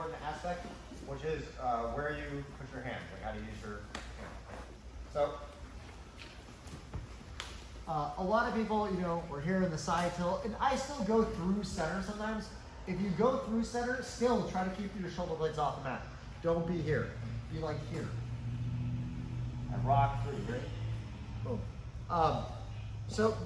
important aspect, which is where you put your hands, like how to use your hands. So, a lot of people, you know, we're here in the side tilt, and I still go through center sometimes. If you go through center, still try to keep your shoulder blades off the mat. Don't be here. Be like here. And rock through, right? Boom. So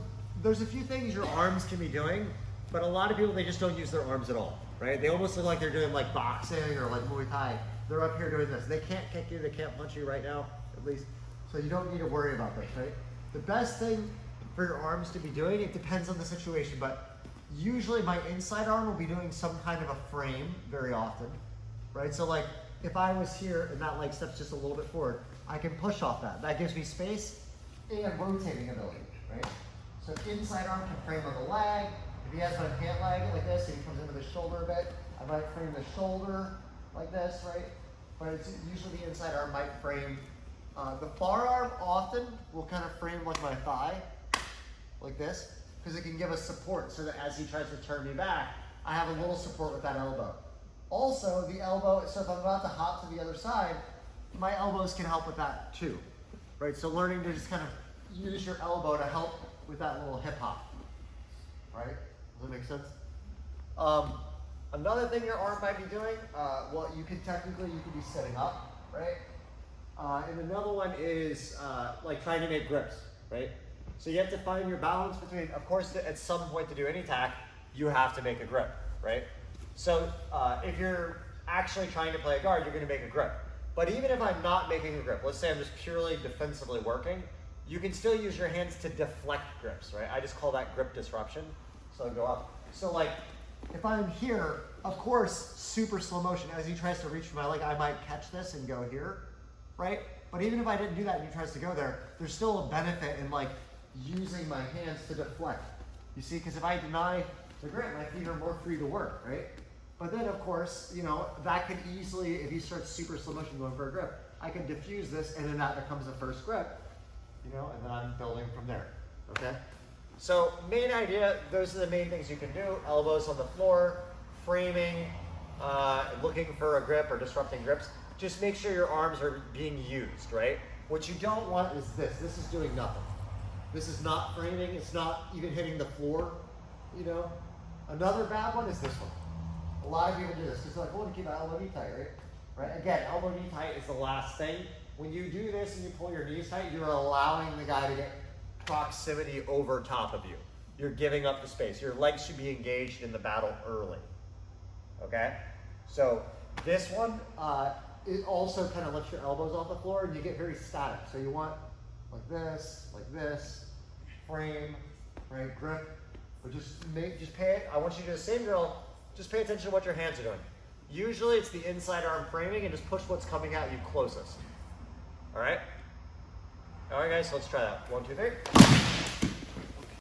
there's a few things your arms can be doing, but a lot of people, they just don't use their arms at all, right? They almost look like they're doing like boxing or like Muay Thai. They're up here doing this. They can't kick you, they can't punch you right now, at least. So you don't need to worry about this, right? The best thing for your arms to be doing, it depends on the situation, but usually my inside arm will be doing some kind of a frame very often, right? So like if I was here and that leg steps just a little bit forward, I can push off that. That gives me space and rotating ability, right? So inside arm can frame on the leg. If he has my pant leg like this and he comes into the shoulder a bit, I might frame the shoulder like this, right? But it's usually the inside arm might frame. The far arm often will kind of frame like my thigh, like this, because it can give us support so that as he tries to turn me back, I have a little support with that elbow. Also, the elbow, so if I'm about to hop to the other side, my elbows can help with that too, right? So learning to just kind of use your elbow to help with that little hip hop, right? Does that make sense? Another thing your arm might be doing, well, you could be sitting up, right? And another one is like trying to make grips, right? So you have to find your balance between, of course, at some point to do any tack, you have to make a grip, right? So if you're actually trying to play a guard, you're going to make a grip. But even if I'm not making a grip, let's say I'm just purely defensively working, you can still use your hands to deflect grips, right? I just call that grip disruption. So go up. So like, if I'm here, of course, super slow motion, as he tries to reach for my leg, I might catch this and go here, right? But even if I didn't do that and he tries to go there, there's still a benefit in like using my hands to deflect. You see, because if I deny the grip, my feet are more free to work, right? But then of course, you know, that could easily, if he starts super slow motion going for a grip, I can diffuse this and then that becomes the first grip, you know, and then I'm building from there, okay? So main idea, those are the main things you can do. Elbows on the floor, framing, looking for a grip or disrupting grips. Just make sure your arms are being used, right? What you don't want is this. This is doing nothing. This is not framing. It's not even hitting the floor, you know? Another bad one is this one. A lot of people do this because they're like, I want to keep my elbow knee tight, right? Again, elbow knee tight is the last thing. When you do this and you pull your knees tight, you're allowing the guy to get proximity over top of you. You're giving up the space. Your legs should be engaged in the battle early, okay? So this one, it also kind of lifts your elbows off the floor and you get very static. So you want like this, frame, right, grip. But I want you to do the same drill, just pay attention to what your hands are doing. Usually it's the inside arm framing and just push what's coming at you closest. All right? All right, guys, so let's try that. 1, 2, 3.